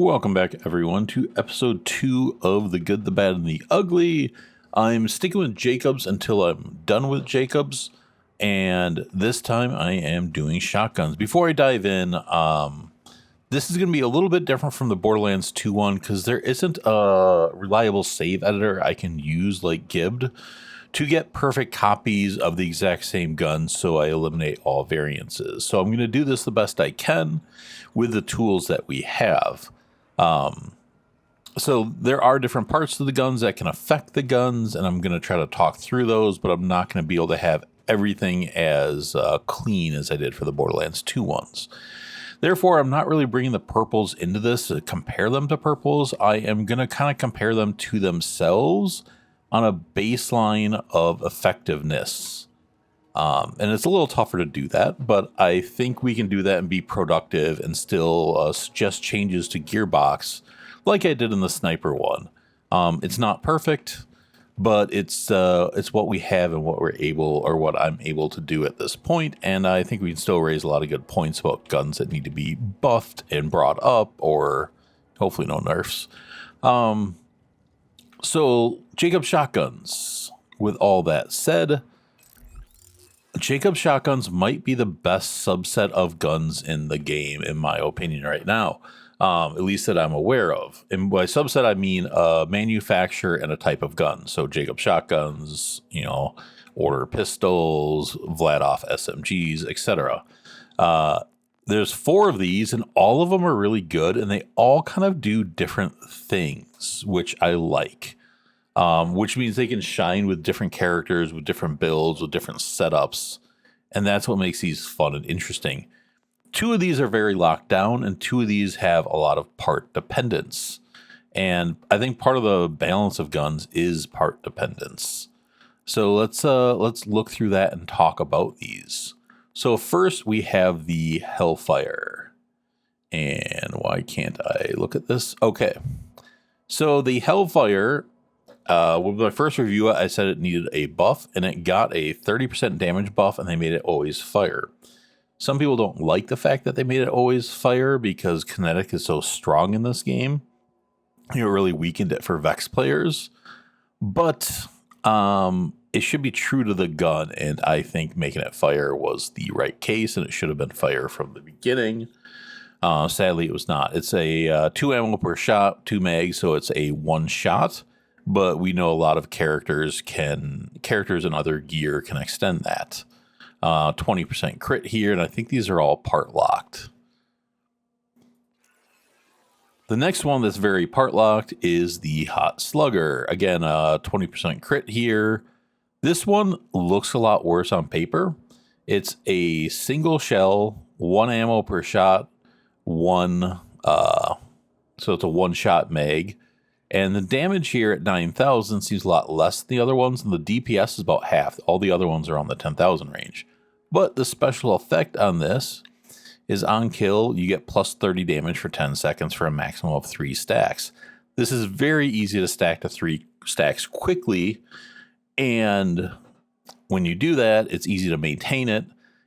Welcome back, everyone, to episode 2 of The Good, the Bad, and the Ugly. I'm sticking with Jakobs until I'm done with Jakobs, and this time I am doing shotguns. Before I dive in, this is going to be a little bit different from the Borderlands 2 one, because there isn't a reliable save editor I can use like Gibbed to get perfect copies of the exact same gun, so I eliminate all variances. So I'm going to do this the best I can with the tools that we have. So there are different parts of the guns that can affect the guns, and I'm going to try to talk through those, but I'm not going to be able to have everything as clean as I did for the Borderlands 2 ones. Therefore, I'm not really bringing the purples into this to compare them to purples. I am going to kind of compare them to themselves on a baseline of effectiveness. And it's a little tougher to do that, but I think we can do that and be productive and still suggest changes to gearbox like I did in the sniper one. It's not perfect, but it's what we have and what we're able, or what I'm able to do at this point. And I think we can still raise a lot of good points about guns that need to be buffed and brought up, or hopefully no nerfs. So Jakobs shotguns. With all that said, Jakobs shotguns might be the best subset of guns in the game, in my opinion, right now. At least that I'm aware of. And by subset, I mean a manufacturer and a type of gun. So Jakobs shotguns, Order pistols, Vladoff SMGs, etc. There's 4 of these, and all of them are really good, and they all kind of do different things, which I like. Which means they can shine with different characters, with different builds, with different setups. And that's what makes these fun and interesting. 2 of these are very locked down, and 2 of these have a lot of part dependence. And I think part of the balance of guns is part dependence. So let's look through that and talk about these. So first we have the Hellfire. And why can't I look at this? Okay. So the Hellfire, with my first review, I said it needed a buff, and it got a 30% damage buff, and they made it always fire. Some people don't like the fact that they made it always fire because kinetic is so strong in this game. It really weakened it for Vex players. But it should be true to the gun, and I think making it fire was the right case, and it should have been fire from the beginning. Sadly, it was not. It's a 2 ammo per shot, 2 mags, so it's a 1 shot. But we know a lot of characters and other gear can extend that. 20% crit here, and I think these are all part locked. The next one that's very part locked is the Hot Slugger. Again, 20% crit here. This one looks a lot worse on paper. It's a single shell, 1 ammo per shot, so it's a 1-shot mag. And the damage here at 9,000 seems a lot less than the other ones, and the DPS is about half. All the other ones are on the 10,000 range. But the special effect on this is on kill, you get plus 30 damage for 10 seconds for a maximum of 3 stacks. This is very easy to stack to 3 stacks quickly, and when you do that, it's easy to maintain it,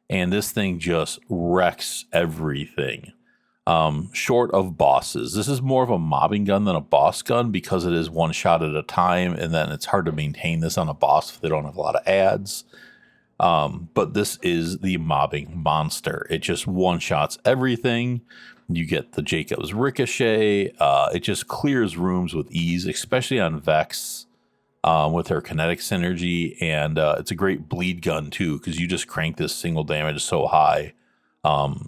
and this thing just wrecks everything. Short of bosses. This is more of a mobbing gun than a boss gun because it is 1 shot at a time, and then it's hard to maintain this on a boss if they don't have a lot of ads. But this is the mobbing monster. It just 1-shots everything. You get the Jakobs ricochet. It just clears rooms with ease, especially on Vex with her kinetic synergy. And it's a great bleed gun too, because you just crank this single damage so high.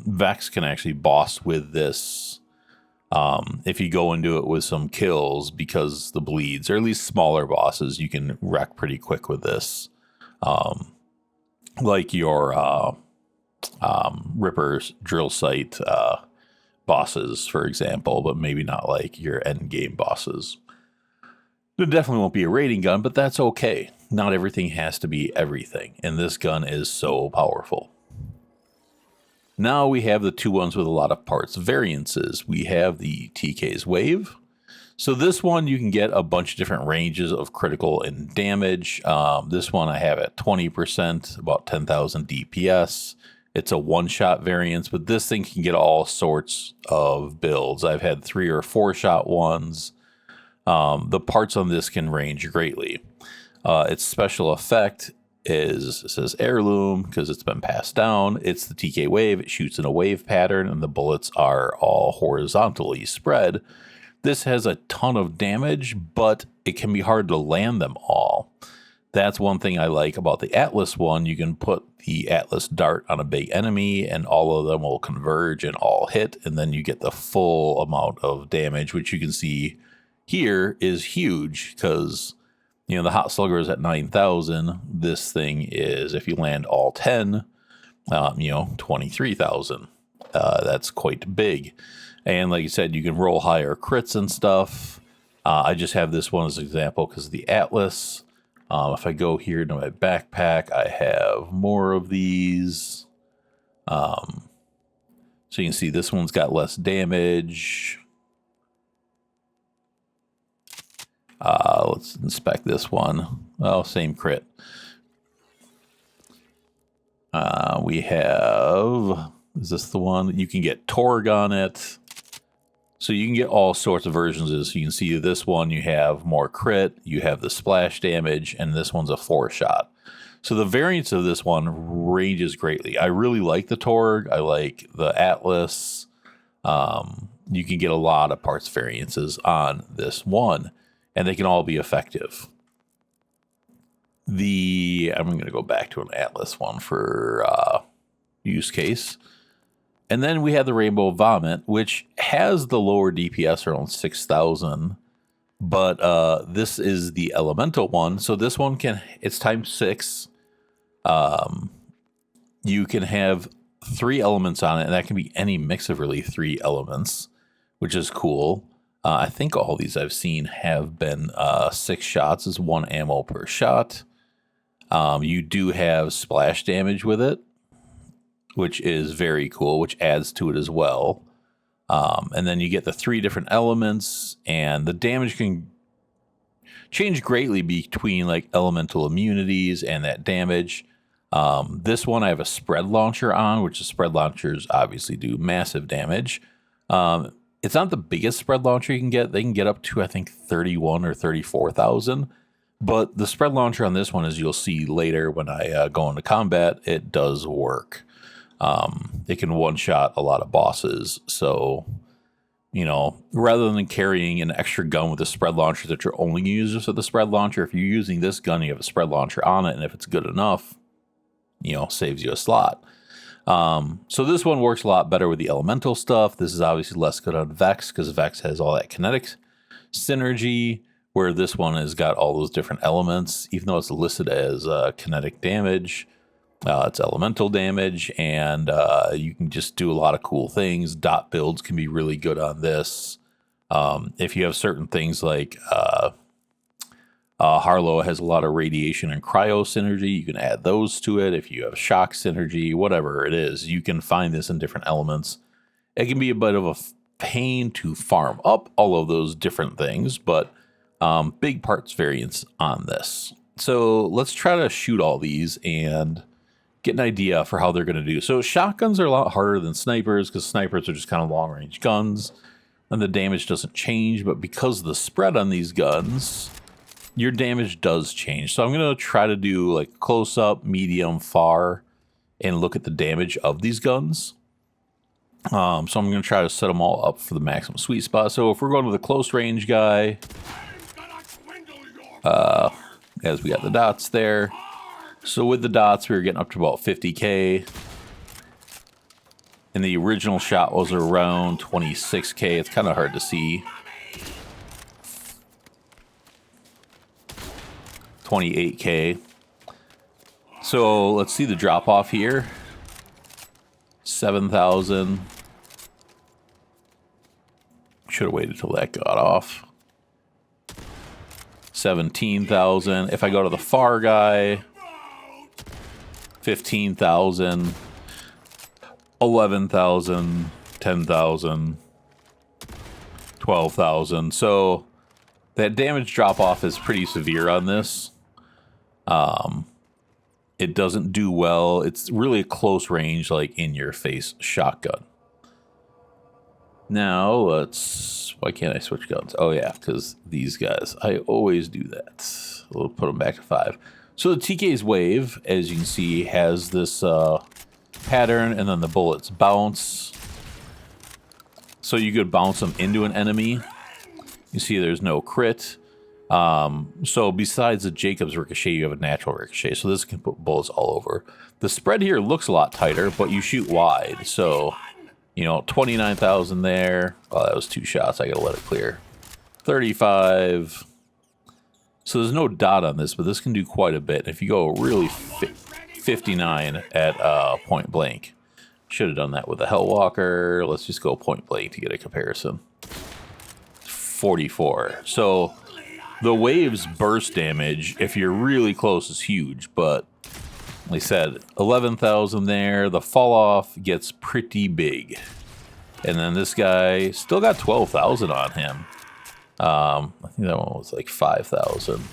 Vex can actually boss with this if you go into it with some kills, because the bleeds, or at least smaller bosses, you can wreck pretty quick with this. Like your Ripper's drill site bosses, for example, but maybe not like your end game bosses. It definitely won't be a raiding gun, but that's okay. Not everything has to be everything, and this gun is so powerful. Now we have the 2 ones with a lot of parts variances. We have the TK's Wave. So this one, you can get a bunch of different ranges of critical and damage. This one I have at 20%, about 10,000 DPS. It's a one-shot variance, but this thing can get all sorts of builds. I've had 3 or 4-shot ones. The parts on this can range greatly. Its special effect is, it says heirloom because it's been passed down. It's the TK wave. It shoots in a wave pattern, and the bullets are all horizontally spread. This has a ton of damage, but it can be hard to land them all. That's one thing I like about the Atlas one. You can put the Atlas dart on a big enemy, and all of them will converge and all hit, and then you get the full amount of damage, which you can see here is huge because, you know, the Hot Slugger is at 9,000. This thing is, if you land all 10, 23,000. That's quite big. And like you said, you can roll higher crits and stuff. I just have this one as an example because of the Atlas. If I go here to my backpack, I have more of these. So you can see this one's got less damage. Let's inspect this one. Oh, same crit. We have, is this the one? You can get Torg on it. So you can get all sorts of versions of this. You can see this one, you have more crit, you have the splash damage, and this one's a 4-shot. So the variance of this one ranges greatly. I really like the Torg. I like the Atlas. You can get a lot of parts variances on this one, and they can all be effective. I'm going to go back to an Atlas one for use case. And then we have the Rainbow Vomit, which has the lower DPS around 6,000. But this is the elemental one. So this one it's times 6. You can have 3 elements on it, and that can be any mix of really 3 elements, which is cool. I think all these I've seen have been 6 shots is 1 ammo per shot. You do have splash damage with it, which is very cool, which adds to it as well. And then you get the 3 different elements, and the damage can change greatly between like elemental immunities and that damage. This one I have a spread launcher on, which the spread launchers obviously do massive damage. It's not the biggest spread launcher you can get. They can get up to, I think, 31 or 34,000. But the spread launcher on this one, as you'll see later when I go into combat, it does work. It can one-shot a lot of bosses. So, you know, rather than carrying an extra gun with a spread launcher that you're only using for the spread launcher, if you're using this gun, you have a spread launcher on it, and if it's good enough, you know, saves you a slot. So this one works a lot better with the elemental stuff. This is obviously less good on Vex because Vex has all that kinetic synergy, where this one has got all those different elements. Even though it's listed as kinetic damage, it's elemental damage, and you can just do a lot of cool things. Dot builds can be really good on this. If you have certain things like Harlow has a lot of radiation and cryo synergy, you can add those to it. If you have shock synergy, whatever it is, you can find this in different elements. It can be a bit of a pain to farm up all of those different things, but big parts variance on this. So let's try to shoot all these and get an idea for how they're going to do. So shotguns are a lot harder than snipers because snipers are just kind of long range guns and the damage doesn't change. But because of the spread on these guns, your damage does change. So I'm going to try to do like close up, medium, far, and look at the damage of these guns. So I'm going to try to set them all up for the maximum sweet spot. So if we're going to the close range guy, as we got the dots there. So with the dots, we were getting up to about 50k. And the original shot was around 26k. It's kind of hard to see. 28k. So let's see the drop off here. 7,000. Should have waited till that got off. 17,000. If I go to the far guy, 15,000, 11,000, 10,000, 12,000. So that damage drop off is pretty severe on this. It doesn't do well. It's really a close range, like in your face shotgun. Now let's, why can't I switch guns? Oh yeah, because these guys, I always do that. We'll put them back to 5. So the TK's wave, as you can see, has this pattern, and then the bullets bounce. So you could bounce them into an enemy. You see there's no crit. So besides the Jakobs ricochet, you have a natural ricochet. So this can put bullets all over. The spread here looks a lot tighter, but you shoot wide. So, you know, 29,000 there. Oh, that was 2 shots. I gotta let it clear. 35. So there's no dot on this, but this can do quite a bit. If you go really 59 at point blank. Should have done that with a Hellwalker. Let's just go point blank to get a comparison. 44. So the wave's burst damage, if you're really close, is huge, but like I said, 11,000 there. The fall off gets pretty big. And then this guy still got 12,000 on him. I think that one was like 5,000.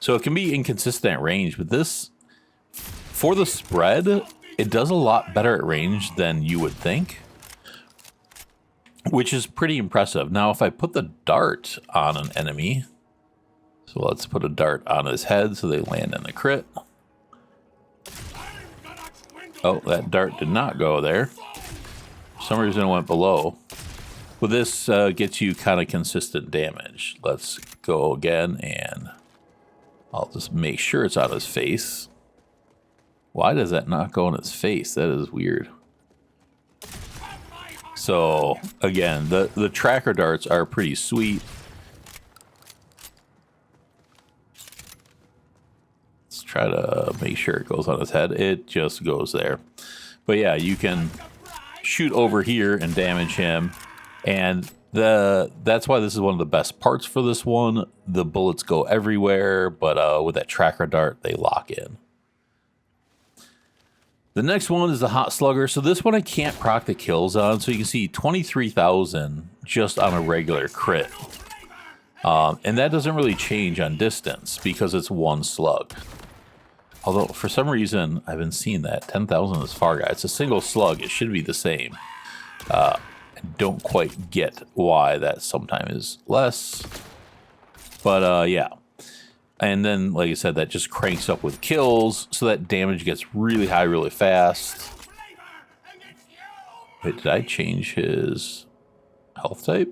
So it can be inconsistent at range, but this, for the spread, it does a lot better at range than you would think, which is pretty impressive. Now, if I put the dart on an enemy, so let's put a dart on his head so they land in the crit. Oh, that dart did not go there. For some reason it went below. Well, this gets you kind of consistent damage. Let's go again, and I'll just make sure it's on his face. Why does that not go on his face? That is weird. So, again, the tracker darts are pretty sweet. Let's try to make sure it goes on his head. It just goes there. But yeah, you can shoot over here and damage him. And that's why this is one of the best parts for this one. The bullets go everywhere, but with that tracker dart, they lock in. The next one is the Hot Slugger. So this one I can't proc the kills on. So you can see 23,000 just on a regular crit. And that doesn't really change on distance because it's one slug. Although for some reason I've been seeing that 10,000 is far guy. It's a single slug. It should be the same. I don't quite get why that sometimes is less. But yeah. And then, like I said, that just cranks up with kills, so that damage gets really high really fast. Wait, did I change his health type?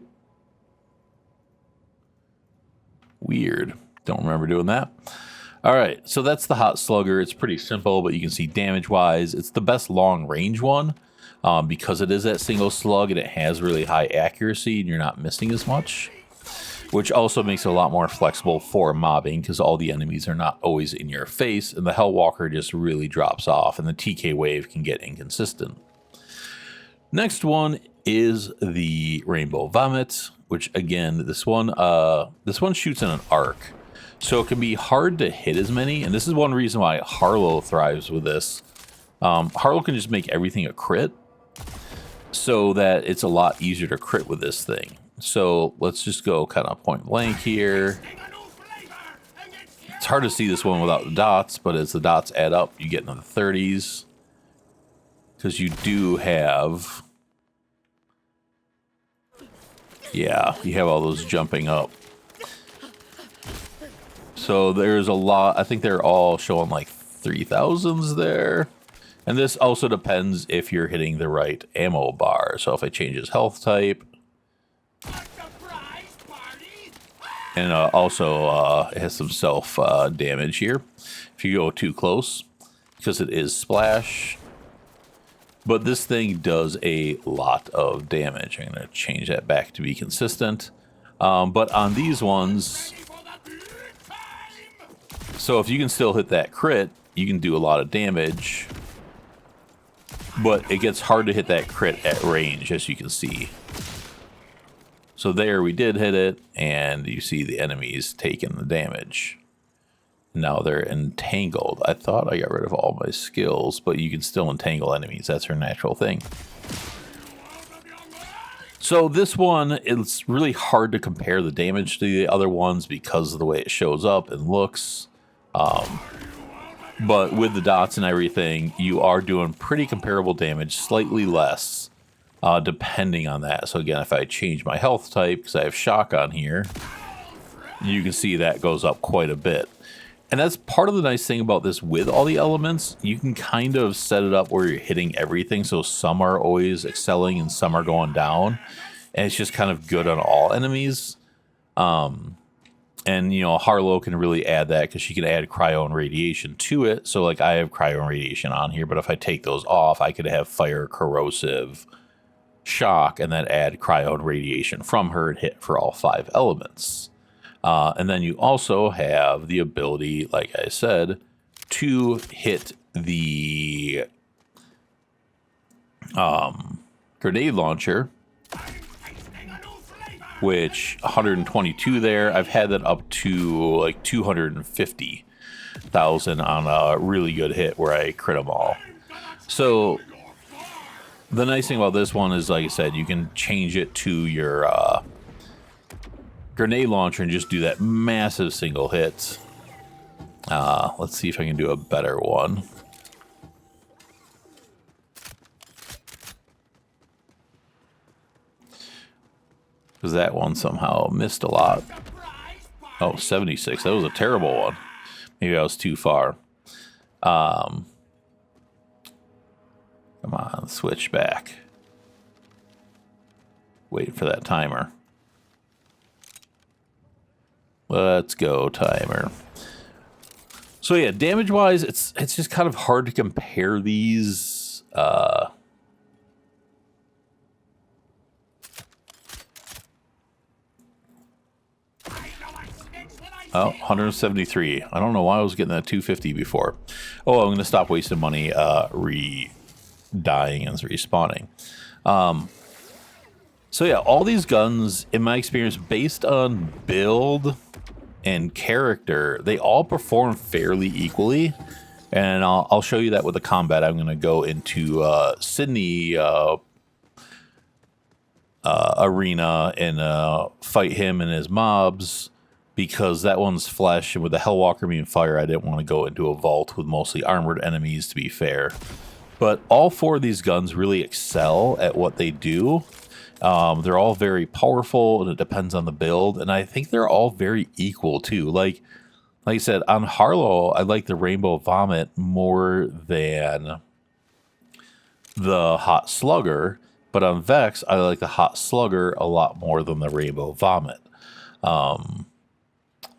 Weird. Don't remember doing that. All right, so that's the Hot Slugger. It's pretty simple, but you can see damage-wise, it's the best long-range one because it is that single slug and it has really high accuracy and you're not missing as much. Which also makes it a lot more flexible for mobbing because all the enemies are not always in your face, and the Hellwalker just really drops off, and the TK wave can get inconsistent. Next one is the Rainbow Vomit, which again, this one shoots in an arc, so it can be hard to hit as many, and this is one reason why Harlow thrives with this. Harlow can just make everything a crit, so that it's a lot easier to crit with this thing. So let's just go kind of point blank here. It's hard to see this one without the dots, but as the dots add up, you get into the 30s. Because you do have... Yeah, you have all those jumping up. So there's a lot. I think they're all showing like 3,000s there. And this also depends if you're hitting the right ammo bar. So if I change his health type... And also, it has some self damage here if you go too close, because it is splash. But this thing does a lot of damage. I'm going to change that back to be consistent. But on these ones, so if you can still hit that crit, you can do a lot of damage. But it gets hard to hit that crit at range, as you can see. So there we did hit it, and you see the enemies taking the damage. Now they're entangled. I thought I got rid of all my skills, but you can still entangle enemies. That's her natural thing. So this one, it's really hard to compare the damage to the other ones because of the way it shows up and looks. But with the dots and everything, you are doing pretty comparable damage, slightly less, depending on that. So again, if I change my health type, because I have shock on here, you can see that goes up quite a bit. And that's part of the nice thing about this with all the elements. You can kind of set it up where you're hitting everything. So some are always excelling and some are going down. And it's just kind of good on all enemies. And, you know, Harlow can really add that because she can add cryo and radiation to it. So, like, I have cryo and radiation on here. But if I take those off, I could have fire, corrosive, shock, and then add cryo and radiation from her and hit for all 5 elements. And then you also have the ability, like I said, to hit the grenade launcher, which 122 there. I've had that up to like 250,000 on a really good hit where I crit them all. So the nice thing about this one is, like I said, you can change it to your grenade launcher and just do that massive single hit. Let's see if I can do a better one. Because that one somehow missed a lot. Oh, 76. That was a terrible one. Maybe I was too far. Come on, switch back. Wait for that timer. Let's go, timer. So yeah, damage-wise, it's just kind of hard to compare these. Oh, 173. I don't know why I was getting that 250 before. Oh, I'm going to stop wasting money re-dying and respawning. So yeah, all these guns, in my experience, based on build and character, they all perform fairly equally. And I'll show you that with the combat. I'm going to go into Sydney arena and fight him and his mobs, because that one's flesh, and with the Hellwalker being fire, I didn't want to go into a vault with mostly armored enemies, to be fair. But all 4 of these guns really excel at what they do. They're all very powerful, and it depends on the build, and I think they're all very equal too. Like I said, on Harlow, I like the Rainbow Vomit more than the Hot Slugger, but on Vex, I like the Hot Slugger a lot more than the Rainbow Vomit.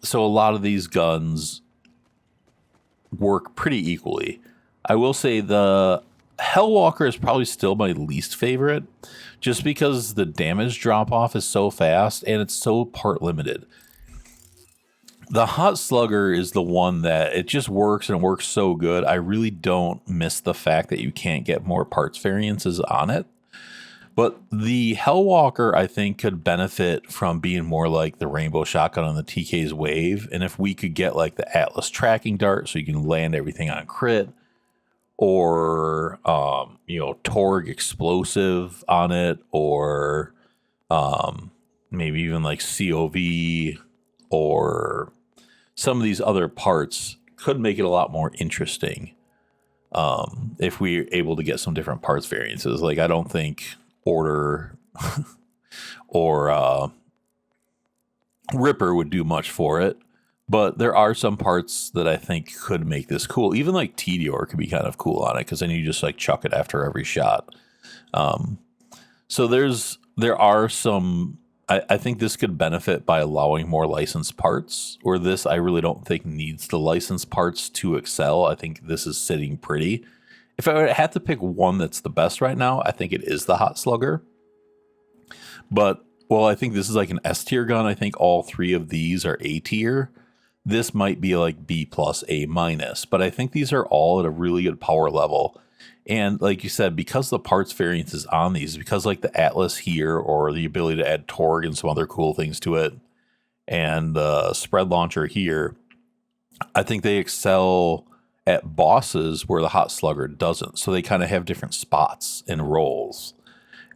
So a lot of these guns work pretty equally. I will say the Hellwalker is probably still my least favorite, just because the damage drop-off is so fast and it's so part limited. The Hot Slugger is the one that it just works, and it works so good. I really don't miss the fact that you can't get more parts variances on it. But the Hellwalker, I think, could benefit from being more like the Rainbow Shotgun on the TK's Wave. And if we could get like the Atlas tracking dart so you can land everything on crit, or, you know, Torg explosive on it, or maybe even like COV, or some of these other parts could make it a lot more interesting if we're able to get some different parts variances. Like, I don't think Order or Ripper would do much for it, but there are some parts that I think could make this cool. Even like Tediore could be kind of cool on it, because then you just like chuck it after every shot. So there are some. I think this could benefit by allowing more licensed parts, or this I really don't think needs the licensed parts to excel. I think this is sitting pretty. If I had to pick one that's the best right now, I think it is the Hot Slugger. But, well, I think this is like an S tier gun. I think all 3 of these are A tier. This might be like B plus, A minus. But I think these are all at a really good power level. And like you said, because the parts variance is on these, because like the Atlas here, or the ability to add Torg and some other cool things to it, and the spread launcher here, I think they excel at bosses where the Hot Slugger doesn't. So they kind of have different spots and roles.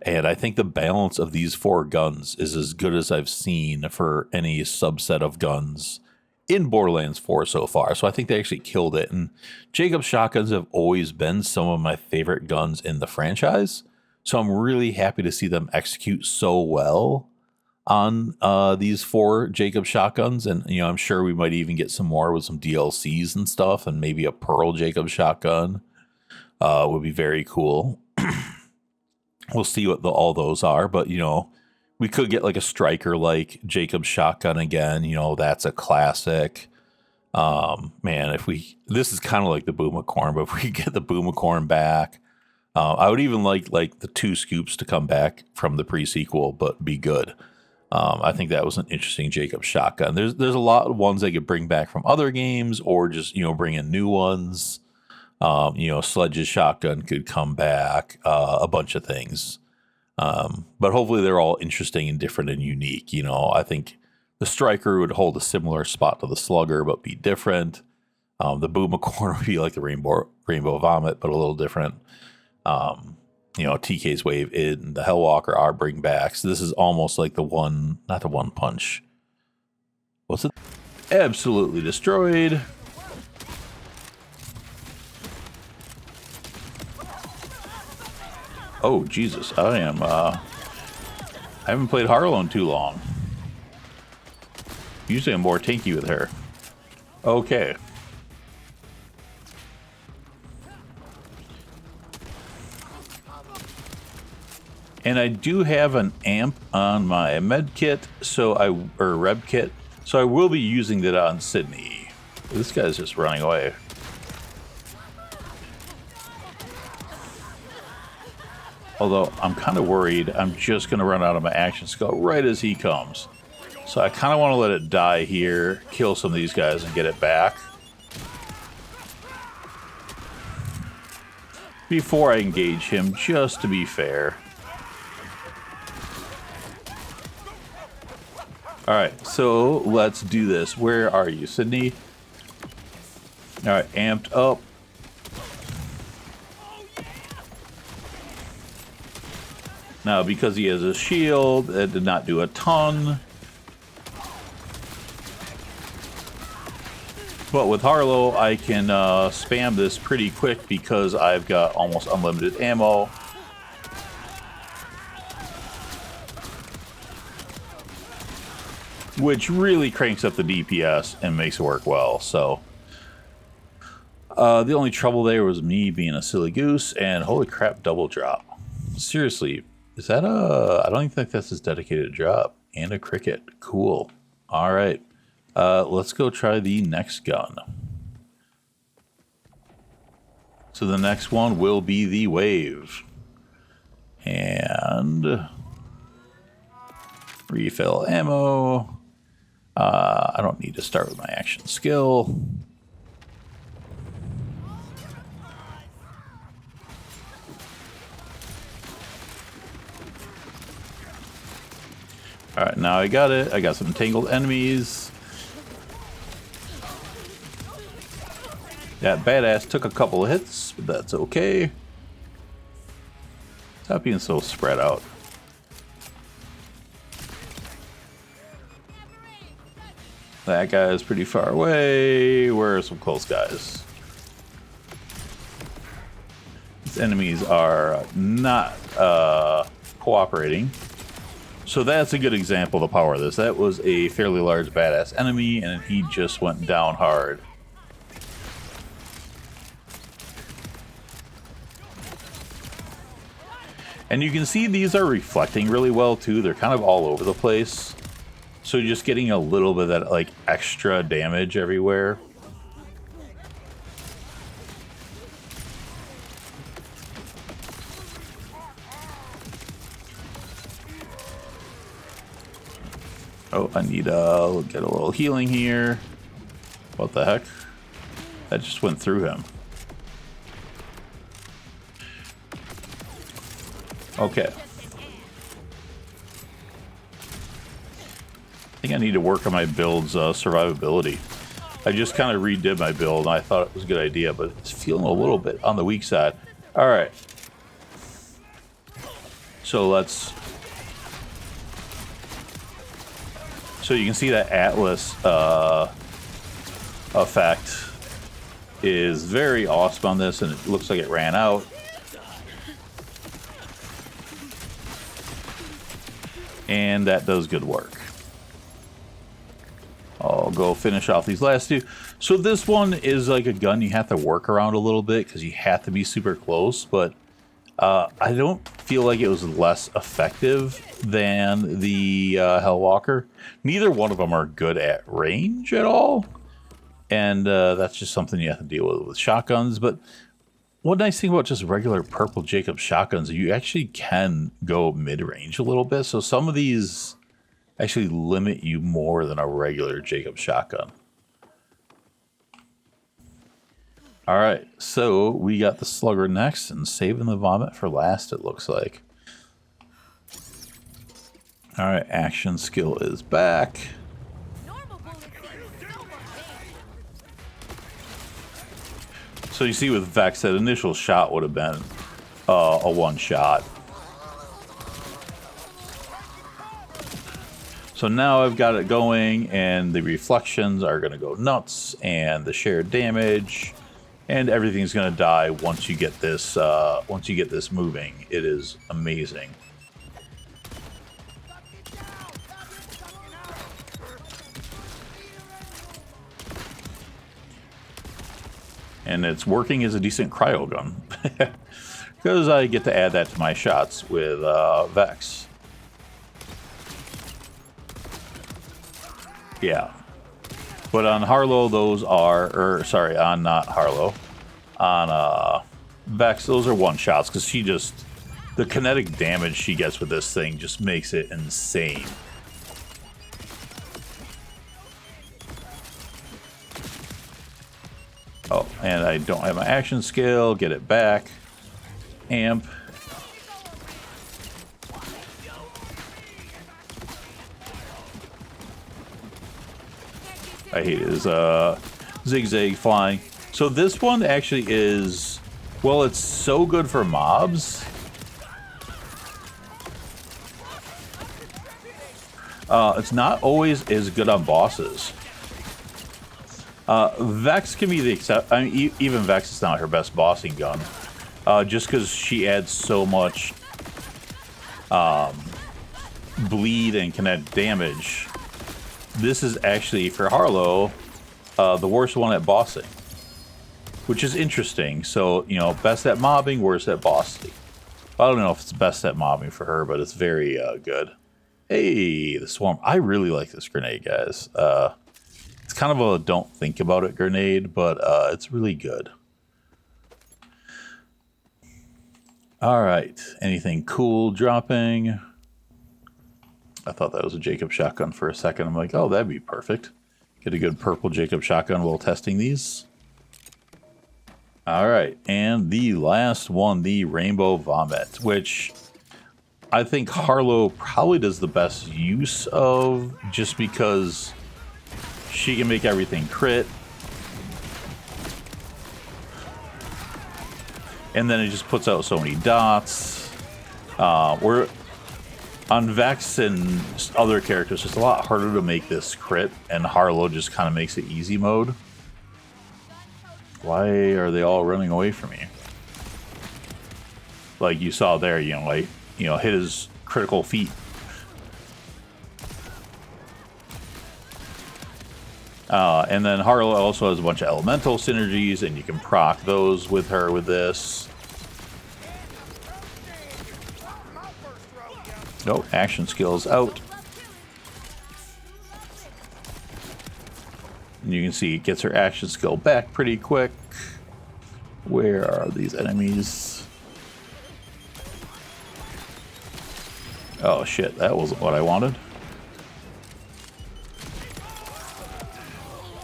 And I think the balance of these 4 guns is as good as I've seen for any subset of guns in Borderlands 4 so far. So I think they actually killed it. And Jakobs shotguns have always been some of my favorite guns in the franchise. So I'm really happy to see them execute so well on these 4 Jakobs shotguns. And, you know, I'm sure we might even get some more with some DLCs and stuff, and maybe a Pearl Jakobs shotgun would be very cool. We'll see what all those are, but, you know, we could get like a striker like Jakobs shotgun again. You know, that's a classic. Man, this is kind of like the Boomacorn, but if we get the Boomacorn back, I would even like the 2 scoops to come back from the pre-sequel, but be good. I think that was an interesting Jakobs shotgun. There's a lot of ones they could bring back from other games, or just, you know, bring in new ones. You know, Sledge's shotgun could come back, a bunch of things. But hopefully they're all interesting and different and unique. You know, I think the striker would hold a similar spot to the Slugger, but be different. The Boomacorn would be like the Rainbow Vomit, but a little different. You know, TK's Wave and the Hellwalker are bring back. So this is almost like not the one punch. What's it? Absolutely destroyed. Oh, Jesus. I haven't played Harlow in too long. Usually I'm more tanky with her. Okay. And I do have an amp on my med kit, or reb kit, so I will be using that on Sydney. This guy's just running away. Although I'm kind of worried I'm just going to run out of my action skill right as he comes. So I kind of want to let it die here, kill some of these guys and get it back before I engage him, just to be fair. Alright, so let's do this. Where are you, Sydney? Alright, amped up. Now, because he has a shield, it did not do a ton. But with Harlow, I can spam this pretty quick because I've got almost unlimited ammo. Which really cranks up the DPS and makes it work well. So the only trouble there was me being a silly goose, and holy crap, double drop. Seriously. Is that I don't even think that's his dedicated drop. And a cricket. Cool. All right. Let's go try the next gun. So the next one will be the Wave. And refill ammo. I don't need to start with my action skill. Alright, now I got it. I got some tangled enemies. That badass took a couple of hits, but that's okay. Stop being so spread out. That guy is pretty far away. Where are some close guys? These enemies are not cooperating. So that's a good example of the power of this. That was a fairly large badass enemy, and he just went down hard. And you can see these are reflecting really well too. They're kind of all over the place. So you're just getting a little bit of that like extra damage everywhere. Oh, I need to get a little healing here. What the heck? That just went through him. Okay. I think I need to work on my build's survivability. I just kind of redid my build, and I thought it was a good idea, but it's feeling a little bit on the weak side. All right. So let's... So you can see that Atlas effect is very awesome on this, and it looks like it ran out. And that does good work. I'll go finish off these last two. So this one is like a gun you have to work around a little bit because you have to be super close, but I don't feel like it was less effective than the Hellwalker. Neither one of them are good at range at all, and that's just something you have to deal with shotguns. But one nice thing about just regular purple Jakobs shotguns is you actually can go mid-range a little bit, so some of these actually limit you more than a regular Jakobs shotgun. All right, so we got the Slugger next, and saving the vomit for last, it looks like. All right, action skill is back. So you see with Vex, that initial shot would have been a one shot. So now I've got it going, and the reflections are going to go nuts, and the shared damage, and everything's going to die once you get this moving. It is amazing. And it's working as a decent cryo gun because I get to add that to my shots with Vex. Yeah, but on Harlow, those are, or sorry, on not Harlow, on Vex, those are one shots because she just, the kinetic damage she gets with this thing just makes it insane. Oh, and I don't have my action skill. Get it back. Amp. I hate his zigzag flying. So this one actually is, well, it's so good for mobs. It's not always as good on bosses. Vex can be the exception. I mean, even Vex is not her best bossing gun, just because she adds so much bleed and kinetic damage. This is actually, for Harlow, the worst one at bossing, which is interesting. So, you know, best at mobbing, worst at bossing. I don't know if it's best at mobbing for her, but it's very good. Hey, the swarm. I really like this grenade, guys. It's kind of a don't think about it grenade, but it's really good. All right. Anything cool dropping? I thought that was a Jakobs shotgun for a second. I'm like, oh, that'd be perfect. Get a good purple Jakobs shotgun while testing these. All right. And the last one, the Rainbow Vomit, which I think Harlow probably does the best use of, just because she can make everything crit. And then it just puts out so many dots. We're on Vex and other characters, it's a lot harder to make this crit, and Harlow just kind of makes it easy mode. Why are they all running away from me? Like you saw there, you know, like, you know, hit his critical feat. And then Harlow also has a bunch of elemental synergies, and you can proc those with her with this. Nope, action skills out. And you can see it gets her action skill back pretty quick. Where are these enemies? Oh shit, that wasn't what I wanted.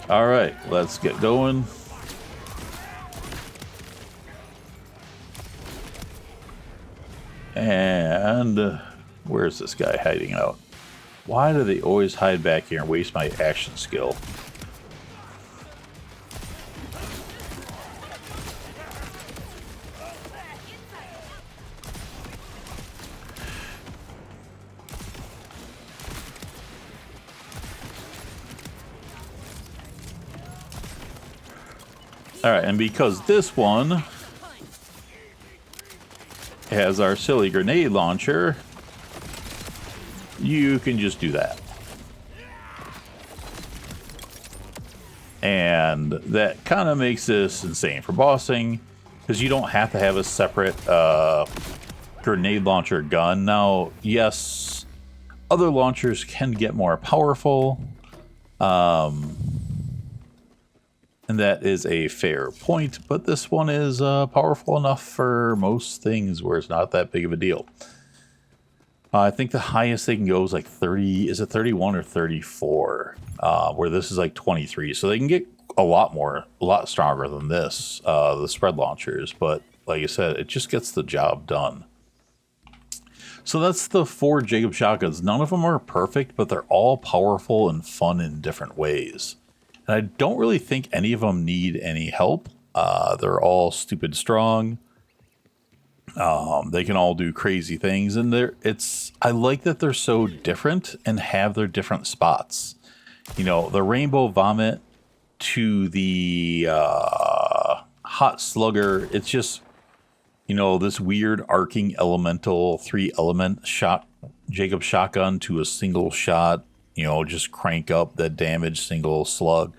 All right, let's get going. And where's this guy hiding out? Why do they always hide back here and waste my action skill? All right, and because this one has our silly grenade launcher, you can just do that. And that kind of makes this insane for bossing, because you don't have to have a separate grenade launcher gun. Now, yes, other launchers can get more powerful, and that is a fair point, but this one is powerful enough for most things where it's not that big of a deal. I think the highest they can go is like 30, is it 31 or 34? Where this is like 23. So they can get a lot stronger than this, the spread launchers. But like I said, it just gets the job done. So that's the 4 Jakobs shotguns. None of them are perfect, but they're all powerful and fun in different ways. And I don't really think any of them need any help. They're all stupid strong. They can all do crazy things, and I like that they're so different and have their different spots. You know, the rainbow vomit to the hot slugger, it's just, you know, this weird arcing elemental 3-element shot Jakobs shotgun to a single shot, you know, just crank up that damage single slug.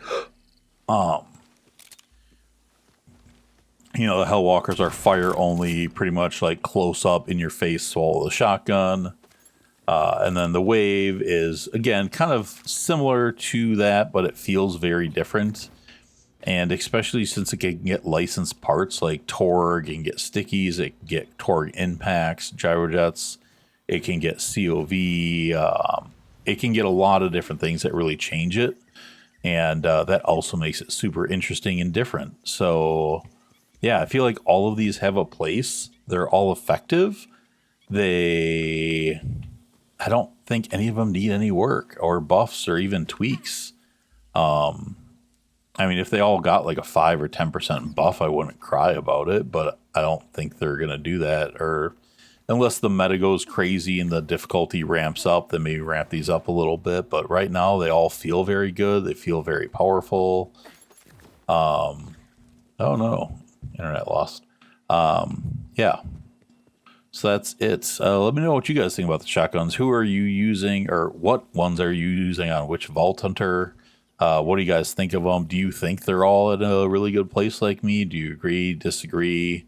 You know, the Hellwalkers are fire only, pretty much like close up in your face, swallow the shotgun. And then the wave is, again, kind of similar to that, but it feels very different. And especially since it can get licensed parts like Torg, and get stickies, it can get Torg impacts, gyrojets, it can get COV, it can get a lot of different things that really change it. And that also makes it super interesting and different. So yeah, I feel like all of these have a place. They're all effective. I don't think any of them need any work or buffs or even tweaks. I mean, if they all got like a 5 or 10% buff, I wouldn't cry about it, but I don't think they're going to do that. Or unless the meta goes crazy and the difficulty ramps up, then maybe ramp these up a little bit. But right now, they all feel very good. They feel very powerful. Oh no. Internet lost. Yeah. So that's it. Let me know what you guys think about the shotguns. Who are you using, or what ones are you using on which Vault Hunter? What do you guys think of them? Do you think they're all in a really good place like me? Do you agree, disagree?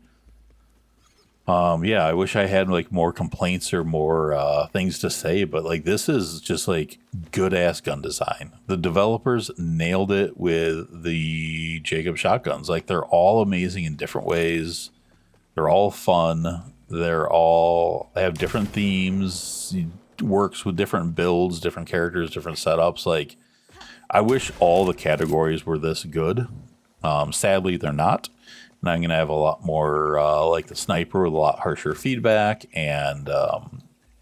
Yeah, I wish I had like more complaints or more things to say, but like this is just like good ass gun design. The developers nailed it with the Jakobs shotguns. Like they're all amazing in different ways. They're all fun. They have different themes. It works with different builds, different characters, different setups. Like I wish all the categories were this good. Sadly, they're not. And I'm going to have a lot more, like the sniper, with a lot harsher feedback, and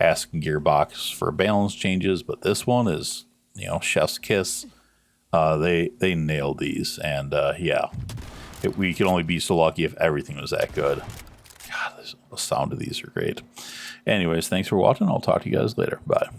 asking Gearbox for balance changes. But this one is, you know, chef's kiss. They nailed these, and yeah, we could only be so lucky if everything was that good. God, the sound of these are great. Anyways, thanks for watching. I'll talk to you guys later. Bye.